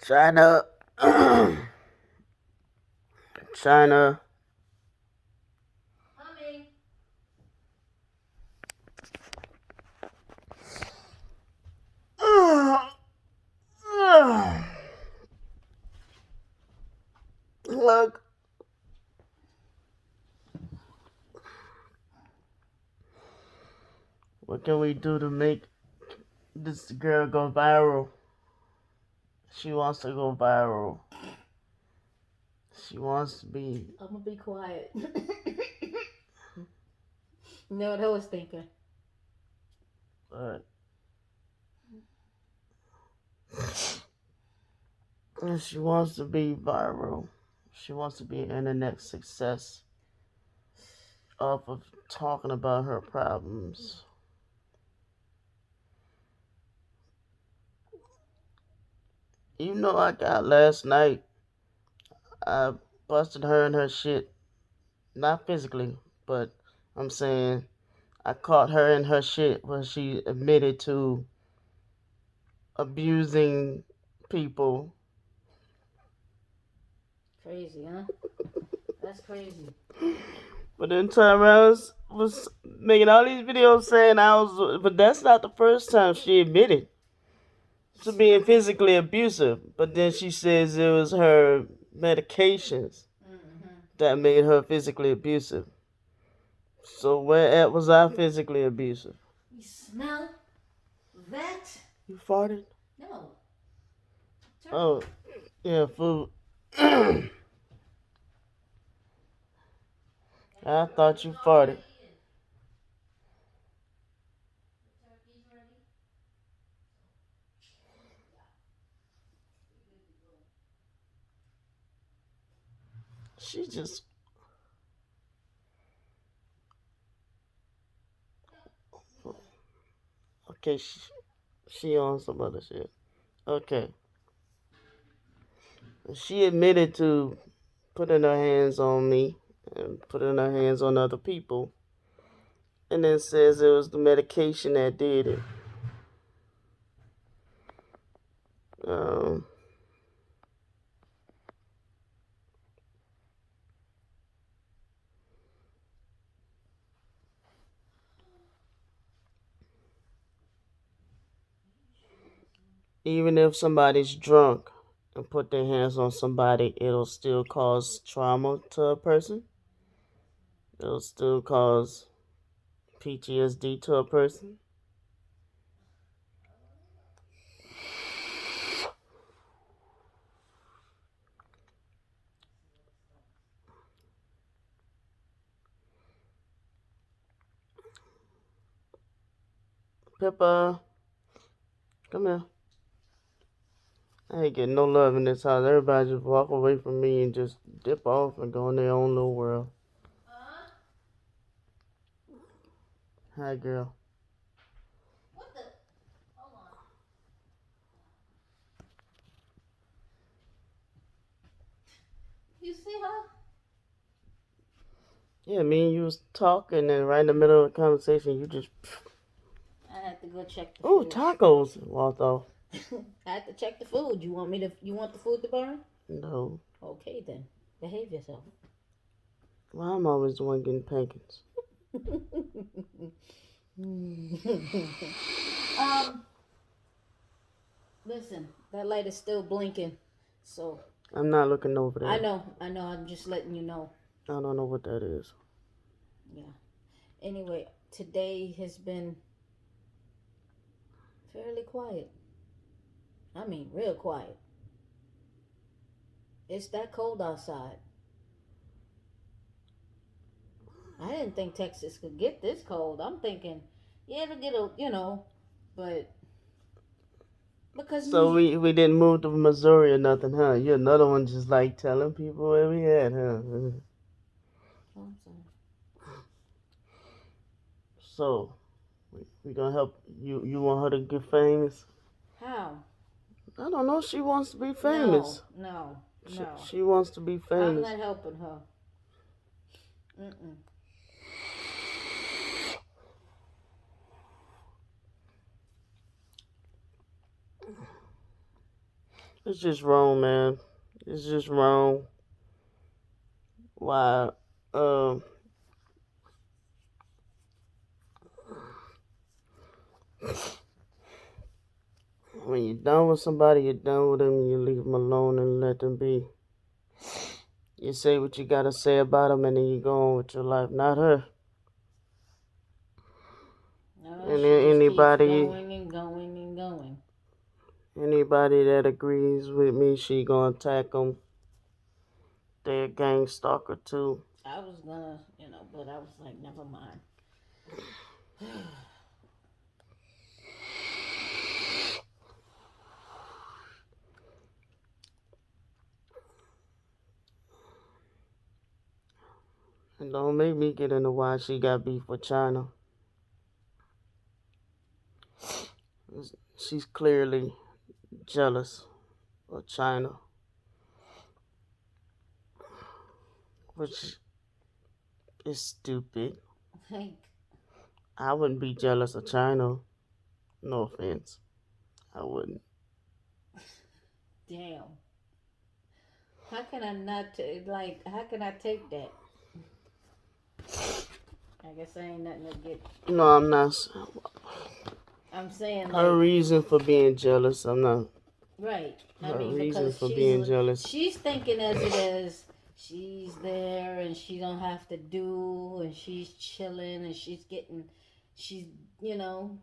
China, China. Look, what can we do to make this girl go viral? She wants to go viral. She wants to be. I'm gonna be quiet. No, what I was thinking. But she wants to be viral. She wants to be an internet success off of talking about her problems. You know, I got last night. I busted her in her shit. Not physically, but I'm saying I caught her in her shit when she admitted to abusing people. Crazy, huh? That's crazy. But then Tyrell was making all these videos saying I was, but that's not the first time she admitted to being physically abusive. But then she says it was her medications that made her physically abusive. So where at was I physically abusive? You smell that? You farted? No. Oh, yeah, food. I thought you farted. She just okay. She on some other shit. Okay, she admitted to putting her hands on me and putting her hands on other people, and then says it was the medication that did it. Um, Even if somebody's drunk and put their hands on somebody, it'll still cause trauma to a person. It'll still cause PTSD to a person. Pippa, come here. I ain't getting no love in this house. Everybody just walk away from me and just dip off and go in their own little world. Hi, girl. What the? Hold on. You see her? Yeah, me and you was talking, and right in the middle of the conversation, you just, I had to go check the oh, food. tacos, walked off. I had to check the food. You want me to? You want the food to burn? No. Okay then. Behave yourself. Well, I'm always the one getting pancakes. um, listen, that light is still blinking. So I'm not looking over I there. know, I know. I'm just letting you know. I don't know what that is. Yeah. Anyway, today has been fairly quiet. I mean, real quiet. It's that cold outside. I didn't think Texas could get this cold. I'm thinking, yeah, it'll get a, but because So New, we didn't move to Missouri or nothing, huh? You're another one just like telling people where we at, huh? oh, I'm sorry. So we gonna help you. You want her to get famous? How? I don't know. She wants to be No, famous. no, She, no. she wants to be I'm famous. not helping her. Mm-mm. It's just wrong, man. It's just wrong. Why? Um, when you're done with somebody, you're done with them. You leave them alone and let them be. You say what you gotta say about them, and then you go on with your life. Not her. No, And she then just keeps going and going and going. anybody that agrees with me, she gonna attack them. They're a gang stalker too. I was gonna, but I was like, never mind. And don't make me get into why she got beef with China. She's clearly jealous of China, which is stupid. Like, I wouldn't be jealous of China. No offense. I wouldn't. damn. How can I not how can I take that? I guess I ain't nothing to get. No, I'm not. I'm saying Her like reason for being jealous, I'm not. right. I Her mean reason because for being jealous. she's thinking as it is she's there and she don't have to do and she's chilling and she's you know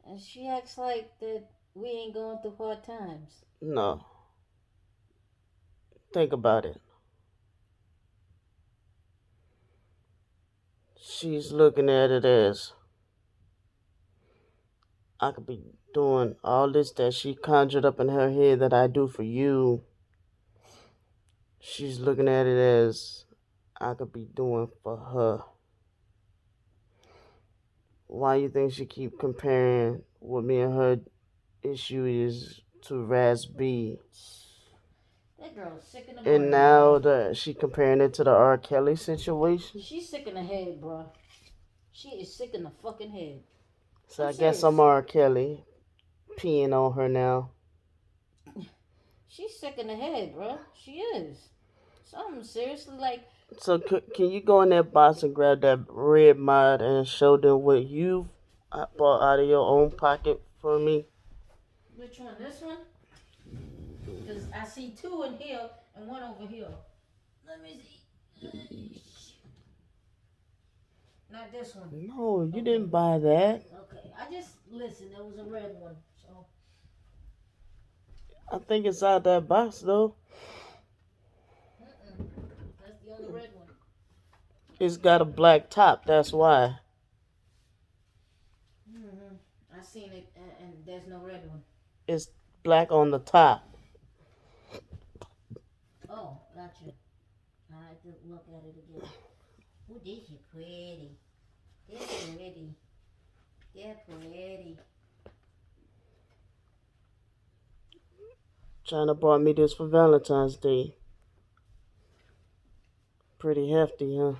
and she acts like that we ain't going through hard times. No. Think about it. She's looking at it as I could be doing all this that she conjured up in her head that I do for you. She's looking at it as I could be doing for her. Why you think she keep comparing what me and her issue is to Raz B? That girl's sick in the And brain. now Bro. she comparing it to the R. Kelly situation. She's sick in the head, bro. She is sick in the fucking head. So I guess I'm R. Kelly peeing on her now. She's sick in the head, bro. She is. Something seriously like. So can you go in that box and grab that red mod and show them what you bought out of your own pocket for me? Which one? This one? Because I see two in here and one over here. Let me see. Not this one. No, you didn't buy that. Okay, I just listened. There was a red one, so. I think it's out that box though. That's the only red one. It's got a black top. That's why. I seen it, and there's no red one. It's black on the top. Oh, gotcha. I have to look at it again. Oh, this is pretty. They're pretty. They're pretty. China bought me this for Valentine's Day. Pretty hefty, huh?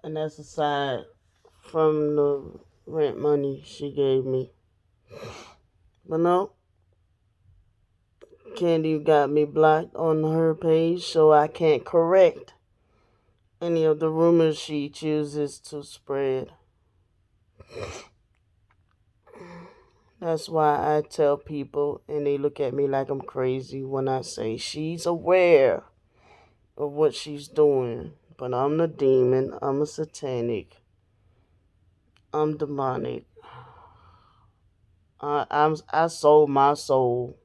And that's aside from the rent money she gave me. But no, Candy got me blocked on her page, so I can't correct any of the rumors she chooses to spread. That's why I tell people, and they look at me like I'm crazy when I say she's aware of what she's doing. But I'm the demon, I'm a satanic, I'm demonic. I sold my soul.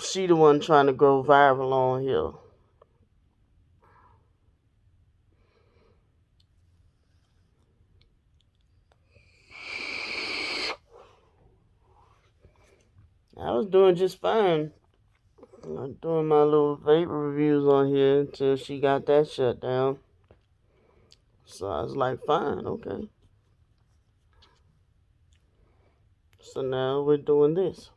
She the one trying to go viral on here. I was doing just fine. Doing my little vape reviews on here until she got that shut down. So I was like, fine, okay. So now we're doing this.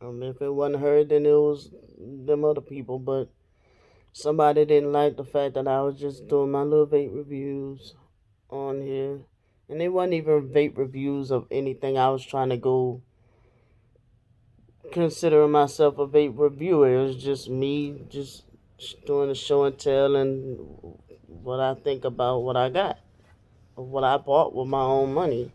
If it wasn't her, then it was them other people. But somebody didn't like the fact that I was just doing my little vape reviews on here, and they wasn't even vape reviews of anything. I was trying to go considering myself a vape reviewer. It was just me, just doing a show and tell and what I think about what I got, or what I bought with my own money.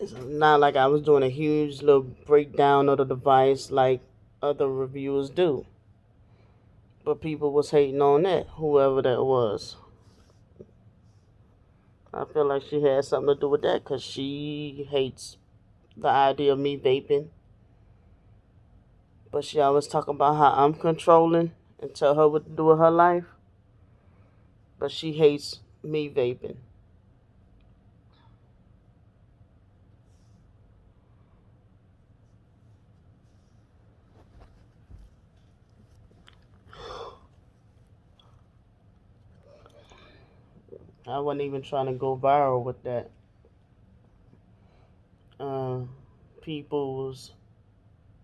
It's not like I was doing a huge little breakdown of the device like other reviewers do. But people was hating on that, whoever that was. I feel like she had something to do with that because she hates the idea of me vaping. But she always talk about how I'm controlling and tell her what to do with her life. But she hates me vaping. I wasn't even trying to go viral with that. Uh, People was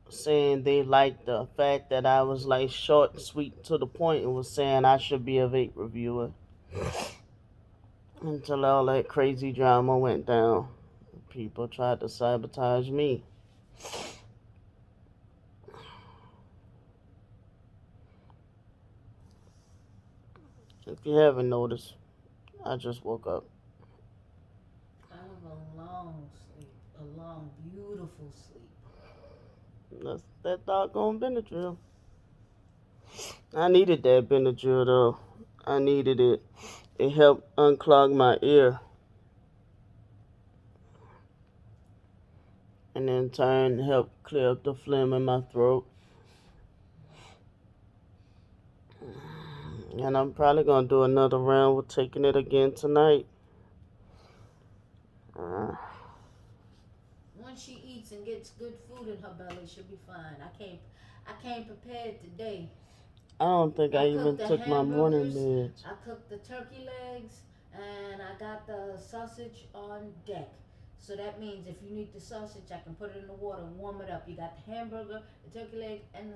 saying they liked the fact that I was like short and sweet to the point and was saying I should be a vape reviewer until all that crazy drama went down. People tried to sabotage me. If you haven't noticed, I just woke up. Kind of a long sleep, a long, beautiful sleep. That's that doggone Benadryl. I needed that Benadryl though. I needed it. It helped unclog my ear and in turn helped clear up the phlegm in my throat. And I'm probably gonna do another round with taking it again tonight. Once she eats and gets good food in her belly, she'll be fine. I came prepared today. I don't think I I cooked even the took my morning hamburgers, meds. I cooked the turkey legs, and I got the sausage on deck. So that means if you need the sausage, I can put it in the water and warm it up. You got the hamburger, the turkey leg, and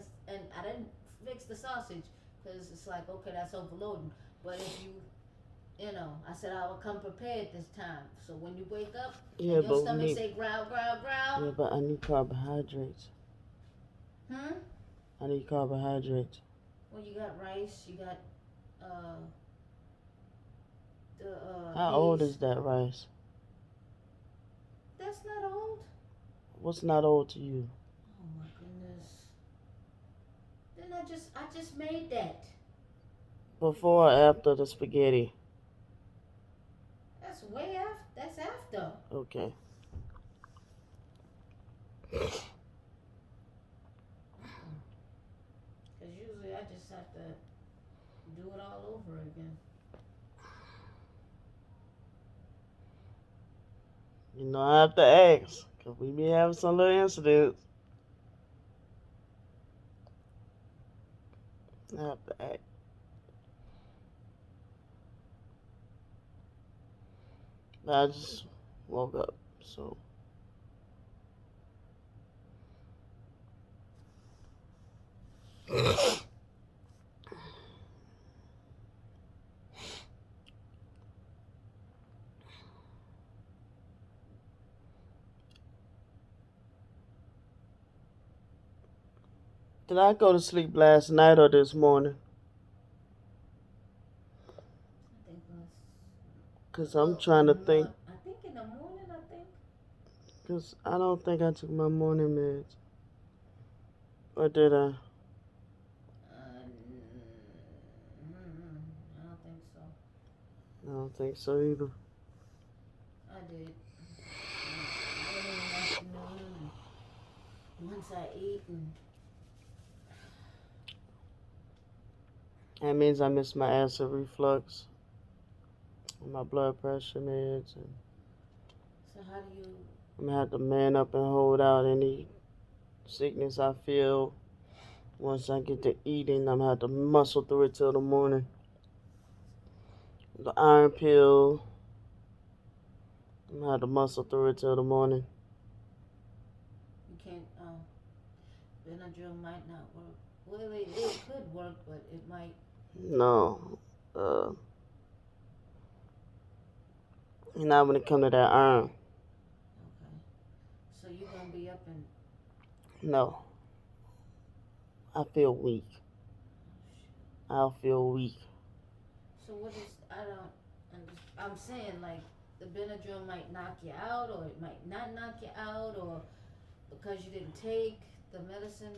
I didn't fix the sausage because it's like okay, that's overloading. But if you know, I said I would come prepared this time. So when you wake up Yeah, and your but we stomach need. say growl, growl, Yeah, growl, but I need carbohydrates. hmm? I need carbohydrates. Well, you got rice, you got uh, the How old peas. is that rice? That's not old. What's not old to you? Oh my goodness. Then I just made that. Before or after the spaghetti? That's way after. That's after. Okay. Because usually I just have to do it all over again. You know, I have to ask. Because we be having some little incidents. I have to ask. I just woke up. So. Did I go to sleep last night or this morning? I think it was. Because I'm Well, in trying the to think. morning. I think in the morning, I think. Because I don't think I took my morning meds. Or did I? I don't think so. I don't think so either. I did. Morning and afternoon. And once I ate and That means I missed my acid reflux and my blood pressure meds. And so how do you? I'm going to have to man up and hold out any sickness I feel. Once I get to eating, I'm going to have to muscle through it till the morning. The iron pill, I'm going to have to muscle through it till the morning. You can't. Benadryl might not work. Well, it could work, but it might. No. Not when it come to that arm. Okay. So you're gonna be up and No, I feel weak. I'll feel weak. so what is I don't I'm saying like the Benadryl might knock you out or it might not knock you out or because you didn't take the medicine.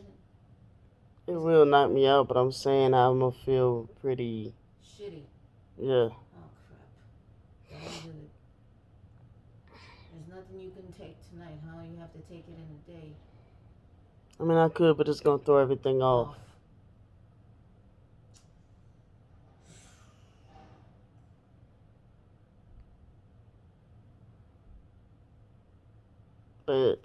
It Is will knock me out, but I'm saying I'm gonna feel pretty. shitty. Yeah. Oh crap. Don't do it. There's nothing you can take tonight, huh? You have to take it in a day. I mean, I could, but it's gonna throw everything off. Off. But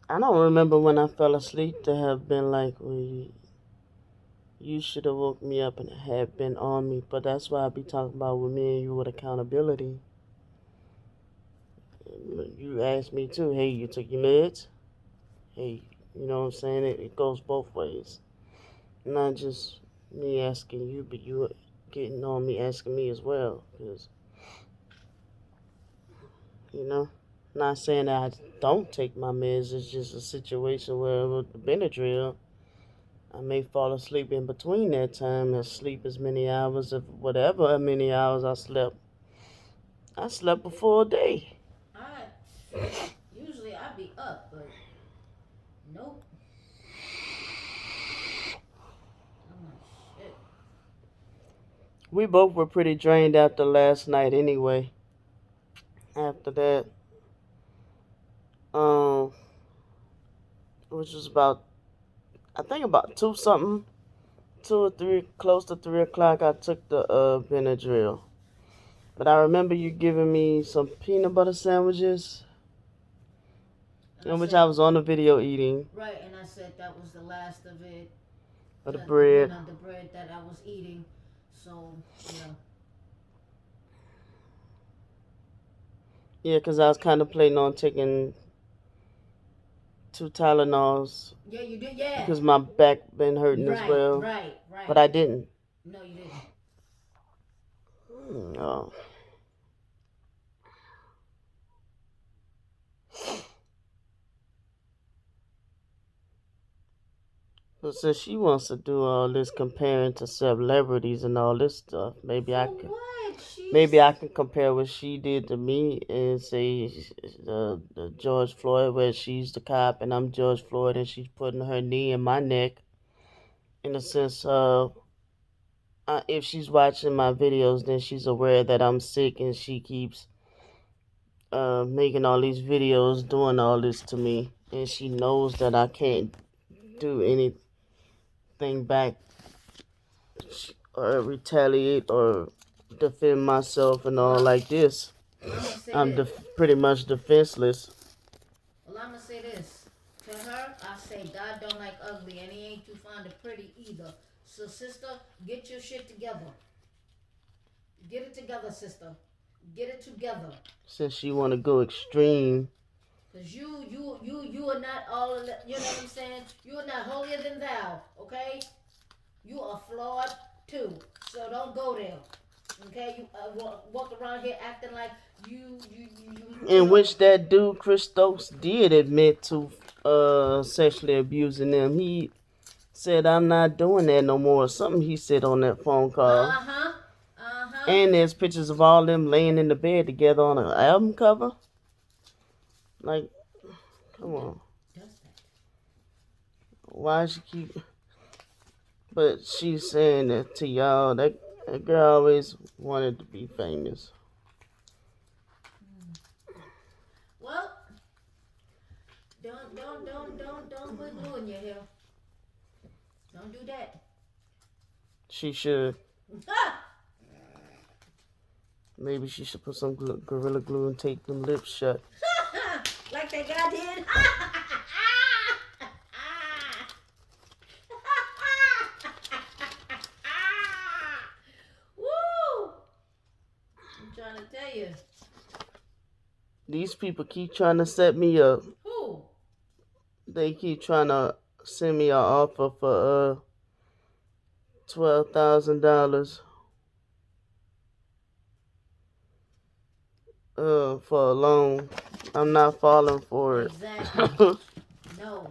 I don't remember when I fell asleep to have been like, well, you should have woke me up and had been on me. But that's why I be talking about with me and you with accountability. You asked me too, hey, you took your meds? Hey, you know what I'm saying? It goes both ways. Not just me asking you, but you getting on me asking me as well. Because, you know, not saying that I don't take my meds. It's just a situation where with the Benadryl, I may fall asleep in between that time and sleep as many hours of whatever many hours I slept. I slept before a day. I usually I be up, but nope. I'm like shit. We both were pretty drained after last night anyway. After that, um, which was about, I think about 2 something, 2 or 3, close to 3 o'clock, I took the Benadryl. But I remember you giving me some peanut butter sandwiches, And I in which said I was on the video eating, right, and I said that was the last of it. of the You bread. know, the bread that I was eating. So yeah. Yeah, 'cause I was contemplating on taking 2 Tylenols Yeah, you did. Yeah. because my back been hurting as Right, well. right, right. But I didn't. No, you didn't. No. But since she wants to do all this comparing to celebrities and all this stuff, maybe I For could. what? Maybe She's I can compare what she did to me and say the George Floyd, where she's the cop and I'm George Floyd, and she's putting her knee in my neck. In the sense of, if she's watching my videos, then she's aware that I'm sick, and she keeps making all these videos, doing all this to me, and she knows that I can't do anything back or retaliate or defend myself and all well. like this. Well, I'm gonna say I'm this. pretty much defenseless. Well, I'm gonna say this. To her, I say God don't like ugly, and He ain't too fond of pretty either. So, sister, get your shit together. Get it together, sister. Get it together. Since she want to go extreme, Cause you are not all. You know what I'm saying? You are not holier than thou. Okay? You are flawed too. So don't go there. Okay? You walk around here acting like you in know. which that dude Chris Stokes did admit to sexually abusing them. He said, "I'm not doing that no more." Something he said on that phone call. Uh-huh. Uh-huh. And there's pictures of all them laying in the bed together on an album cover. Like, come on. Does that? Why she keep? But she's saying that to y'all. That girl always wanted to be famous. Well, don't put glue in your hair. Don't do that. She should. Maybe she should put some Gorilla Glue and tape them lips shut. Like that guy did. Woo! I'm trying to tell you. These people keep trying to set me up. Who? They keep trying to send me an offer for $12,000 for a loan. I'm not falling for it. Exactly. No.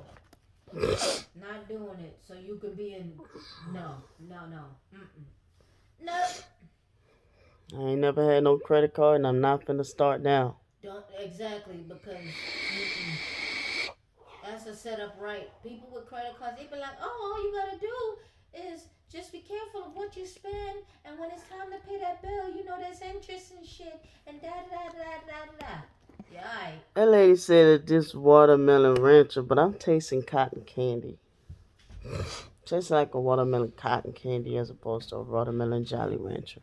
Not doing it. So you could be in. No. No. I ain't never had no credit card, and I'm not finna start now. Don't exactly because that's a setup, right? People with credit cards, they be like, oh, all you gotta do is just be careful of what you spend, and when it's time to pay that bill, you know there's interest and shit, and da da da da da da. Yeah, alright. That lady said that this watermelon rancher, but I'm tasting cotton candy. Tastes like a watermelon cotton candy as opposed to a watermelon Jolly Rancher.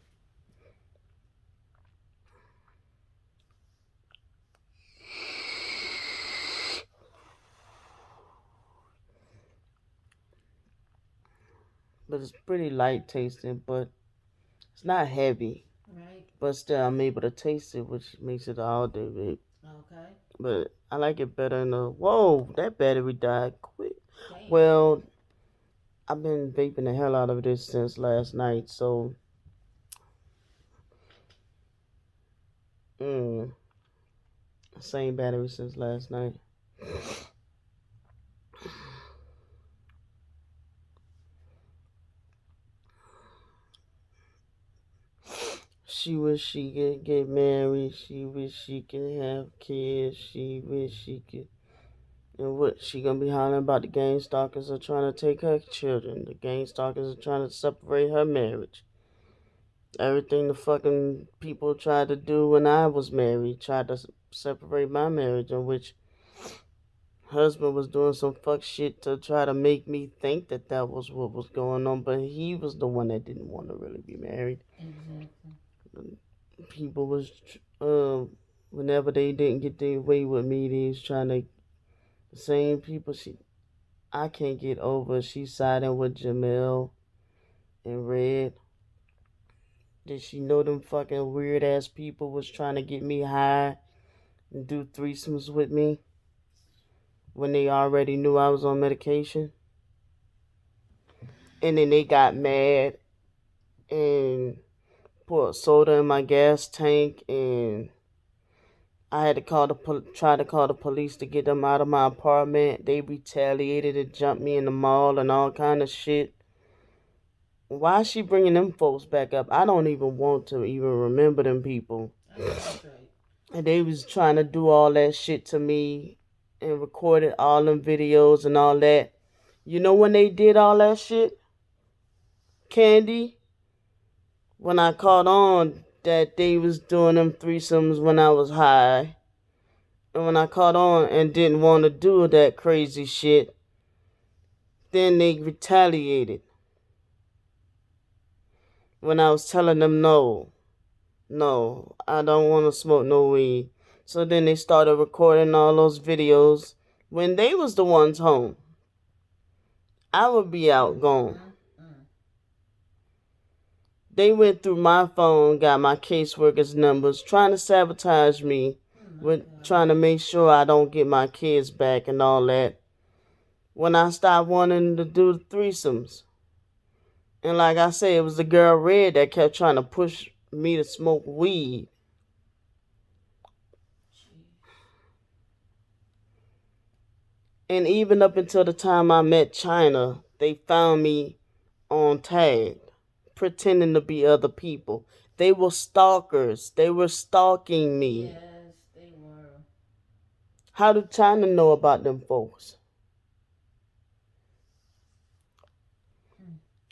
But it's pretty light tasting, but it's not heavy. Right. But still, I'm able to taste it, which makes it all day, babe. Okay. But I like it better than the. Whoa, that battery died quick. Damn. Well, I've been vaping the hell out of this since last night, so. Same battery since last night. She wish she could get married. She wish she could have kids. She wish she could. And what she gonna be hollering about? The gang stalkers are trying to take her children. The gang stalkers are trying to separate her marriage. Everything the fucking people tried to do when I was married, tried to separate my marriage, in which husband was doing some fuck shit to try to make me think that that was what was going on, but he was the one that didn't want to really be married. Exactly. People was whenever they didn't get their way with me, they was trying to. The same people I can't get over. She's siding with Jamel and Red. Did she know them fucking weird ass people was trying to get me high and do threesomes with me when they already knew I was on medication? And then they got mad and put soda in my gas tank, and I had to try to call the police to get them out of my apartment. They retaliated and jumped me in the mall and all kind of shit. Why is she bringing them folks back up? I don't even want to even remember them people. That's right. And they was trying to do all that shit to me and recorded all them videos and all that. You know when they did all that shit? Candy? When I caught on that they was doing them threesomes when I was high. And when I caught on and didn't want to do that crazy shit, then they retaliated. When I was telling them no, I don't want to smoke no weed. So then they started recording all those videos when they was the ones home. I would be out gone. They went through my phone, got my caseworker's numbers, trying to sabotage me, with trying to make sure I don't get my kids back and all that. When I stopped wanting to do the threesomes. And like I said, it was the girl Red that kept trying to push me to smoke weed. And even up until the time I met China, they found me on tag, pretending to be other people. They were stalkers. They were stalking me. Yes, they were. How did China know about them folks?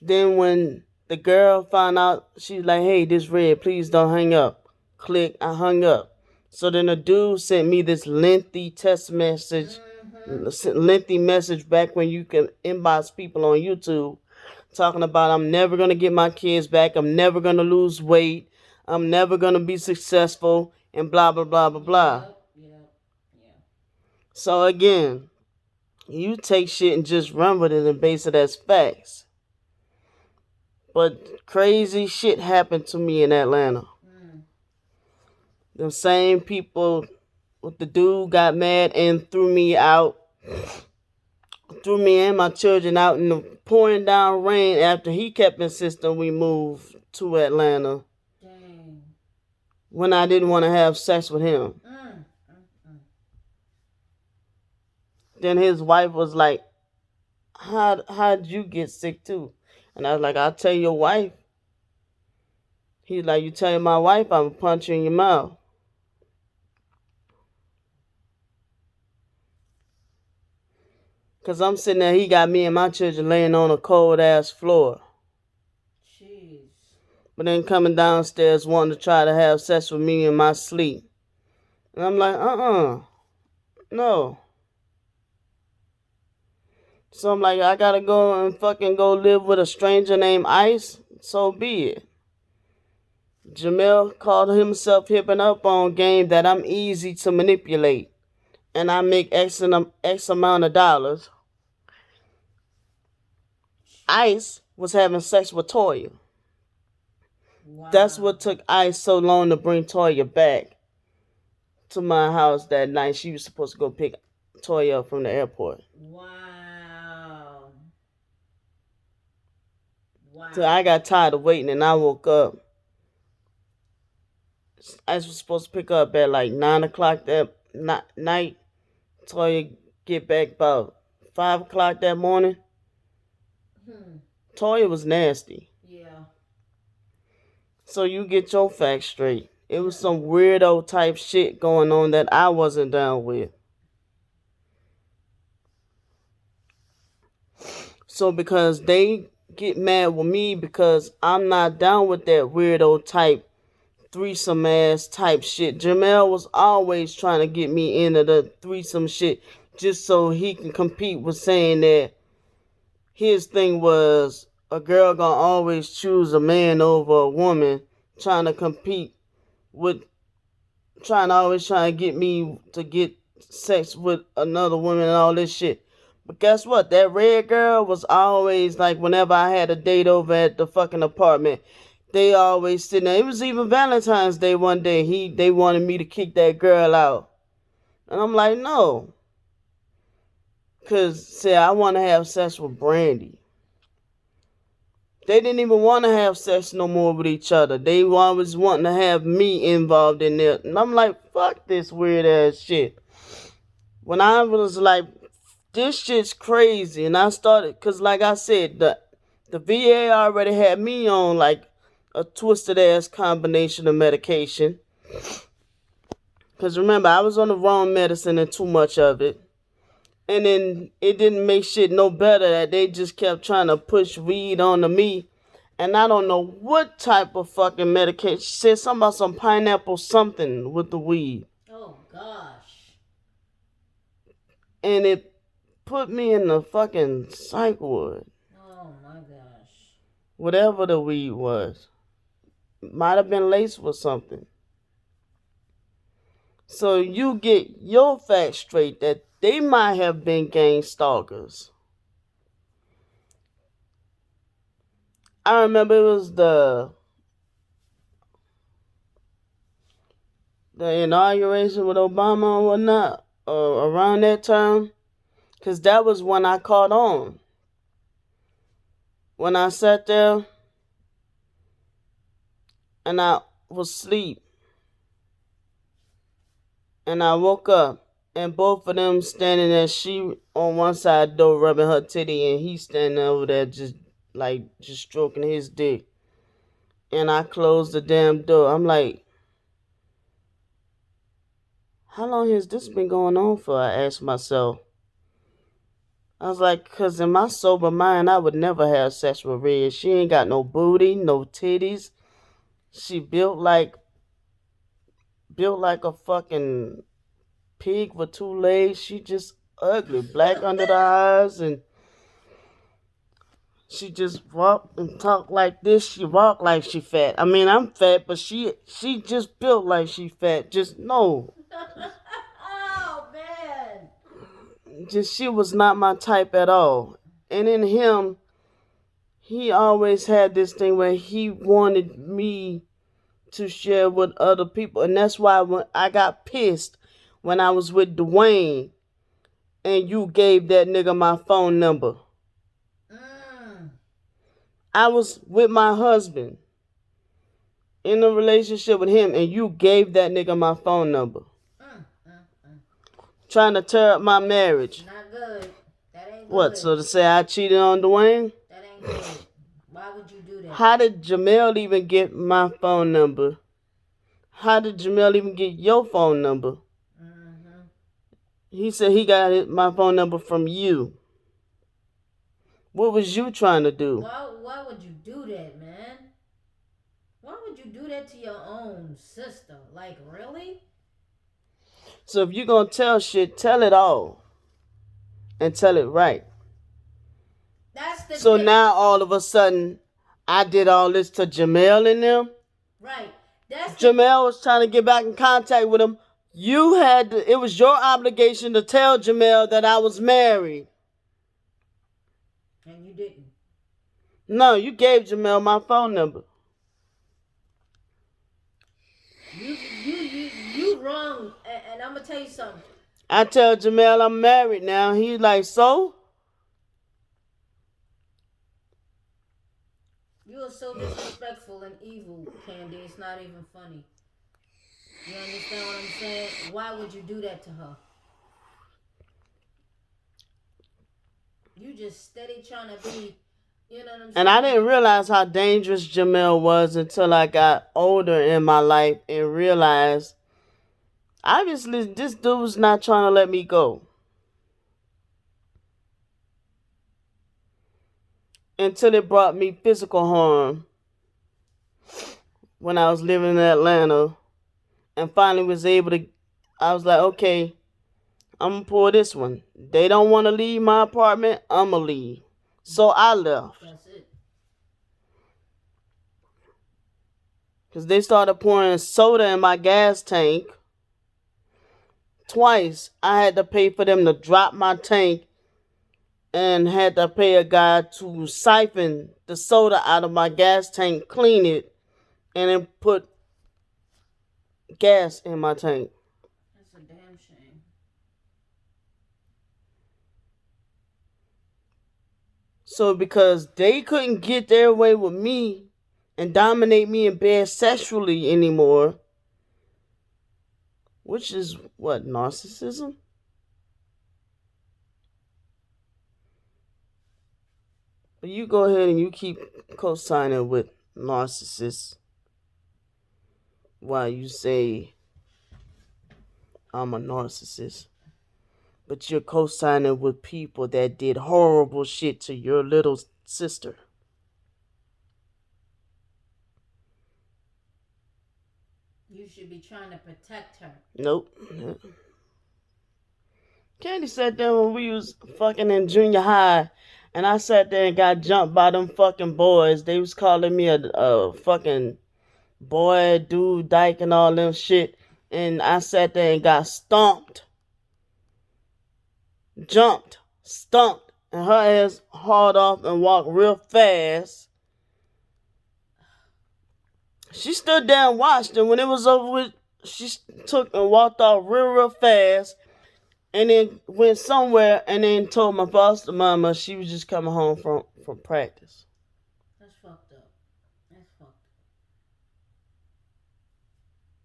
Then when the girl found out, she's like, hey, this Red, please don't hang up. Click, I hung up. So then a dude sent me this lengthy text message, lengthy message back when you can inbox people on YouTube, talking about I'm never going to get my kids back, I'm never going to lose weight, I'm never going to be successful, and blah, blah, blah, blah, blah. Yep. So again, you take shit and just run with it and base it as facts. But crazy shit happened to me in Atlanta. The same people with the dude got mad and threw me out. threw me and my children out in the pouring down rain after he kept insisting we move to Atlanta Dang. when I didn't want to have sex with him. Then his wife was like, how'd you get sick too? And I was like, I'll tell your wife. He's like, you tell my wife I'm gonna punch you in your mouth. Cause I'm sitting there, he got me and my children laying on a cold ass floor. Jeez. But then coming downstairs wanting to try to have sex with me in my sleep. And I'm like, no. So I'm like, I gotta go and fucking go live with a stranger named Ice? So be it. Jamel called himself hipping up on game that I'm easy to manipulate. And I make X amount of dollars. Ice was having sex with Toya. Wow. That's what took Ice so long to bring Toya back to my house that night. She was supposed to go pick Toya up from the airport. Wow. Wow. So I got tired of waiting and I woke up. Ice was supposed to pick up at like 9 o'clock that night. Toya get back about 5 o'clock that morning. Toya was nasty. Yeah. So you get your facts straight. It was some weirdo type shit going on that I wasn't down with. So because they get mad with me because I'm not down with that weirdo type threesome ass type shit. Jamel was always trying to get me into the threesome shit just so he can compete with saying that his thing was a girl gonna always choose a man over a woman, trying to compete with, trying to get me to get sex with another woman and all this shit. But guess what? That red girl was always like, whenever I had a date over at the fucking apartment, they always sitting there. It was even Valentine's Day one day. They wanted me to kick that girl out. And I'm like, no. Because, say, I want to have sex with Brandy. They didn't even want to have sex no more with each other. They always wanting to have me involved in it. And I'm like, fuck this weird ass shit. When I was like, this shit's crazy. And I started, because like I said, the VA already had me on like a twisted ass combination of medication. Because remember, I was on the wrong medicine and too much of it. And then it didn't make shit no better that they just kept trying to push weed onto me. And I don't know what type of fucking medication. She said something about some pineapple something with the weed. Oh, gosh. And it put me in the fucking psych ward. Oh, my gosh. Whatever the weed was. Might have been laced with something. So you get your facts straight that they might have been gang stalkers. I remember it was the inauguration with Obama and whatnot, around that time. Because that was when I caught on. When I sat there and I was asleep. And I woke up. And both of them standing there, she on one side door rubbing her titty, and he standing over there just stroking his dick. And I closed the damn door. I'm like, how long has this been going on for? I asked myself. I was like, because in my sober mind, I would never have sex with Red. She ain't got no booty, no titties. She built like a fucking pig with 2 legs. She just ugly, black under the eyes, and she just walk and talk like this. She walk like she fat. I mean, I'm fat, but she just built like she fat. Just no. Oh, man. Just she was not my type at all. And in him, he always had this thing where he wanted me to share with other people. And that's why when I got pissed when I was with Dwayne and you gave that nigga my phone number. I was with my husband in a relationship with him, and you gave that nigga my phone number. Trying to tear up my marriage. Not good. That ain't good. What, so to say I cheated on Dwayne? That ain't good. Why would you do that? How did Jamel even get my phone number? How did Jamel even get your phone number? He said he got my phone number from you. What was you trying to do? Why would you do that, man? Why would you do that to your own sister? Like, really? So if you're going to tell shit, tell it all. And tell it right. So now all of a sudden, I did all this to Jamel and them. Right. Jamel was trying to get back in contact with him. It was your obligation to tell Jamel that I was married. And you didn't. No, you gave Jamel my phone number. You wrong. And I'm going to tell you something. I tell Jamel I'm married now. He's like, so? You are so disrespectful and evil, Candy. It's not even funny. You understand what I'm saying? Why would you do that to her? You just steady trying to be, you know what I'm saying? And I didn't realize how dangerous Jamel was until I got older in my life and realized, obviously, this dude was not trying to let me go. Until it brought me physical harm when I was living in Atlanta and finally was able to, I was like, okay, I'm going to pull this one. They don't want to leave my apartment, I'm going to leave. So I left. That's it. Because they started pouring soda in my gas tank. Twice I had to pay for them to drop my tank and had to pay a guy to siphon the soda out of my gas tank, clean it, and then put gas in my tank. That's a damn shame. So because they couldn't get their way with me and dominate me in bed sexually anymore, which is what, narcissism? But you go ahead and you keep co-signing with narcissists while you say I'm a narcissist. But you're co-signing with people that did horrible shit to your little sister. You should be trying to protect her. Nope. Candy sat there when we was fucking in junior high, and I sat there and got jumped by them fucking boys. They was calling me a fucking boy, dude, dyke, and all them shit. And I sat there and got stomped. Jumped, stomped, and her ass hauled off and walked real fast. She stood there and watched, and when it was over with, she took and walked off real fast, and then went somewhere, and then told my foster mama she was just coming home from practice. That's fucked up. That's fucked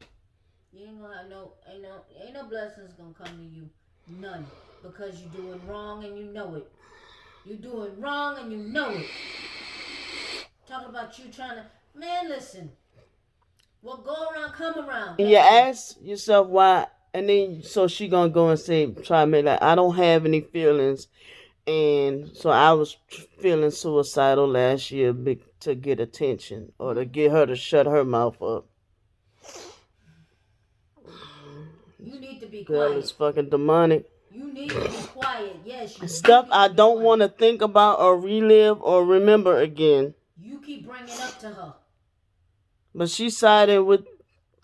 up. You ain't gonna have ain't no blessings gonna come to you. None. Because you're doing wrong and you know it. You're doing wrong and you know it. Talking about you trying to, man, listen. What go around, come around. And you ask yourself why, and then so she gonna go and say, try to make like, I don't have any feelings, and so I was feeling suicidal last year to get attention or to get her to shut her mouth up. You need to be Girl, quiet. it's fucking demonic. You need to be quiet. Yes, you Stuff I don't want to think about or relive or remember again. You keep bringing up to her. But she sided with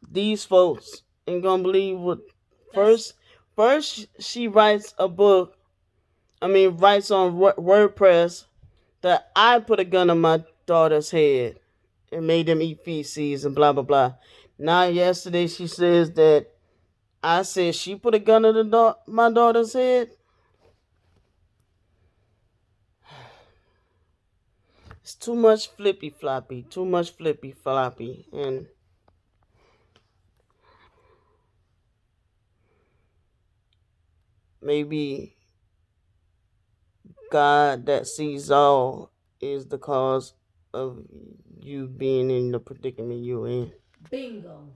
these folks and gonna believe what. First she writes a book. Writes on WordPress that I put a gun on my daughter's head and made them eat feces and blah blah blah. Now yesterday she says that I said she put a gun on my daughter's head. It's too much flippy floppy, and maybe God that sees all is the cause of you being in the predicament you're in. Bingo.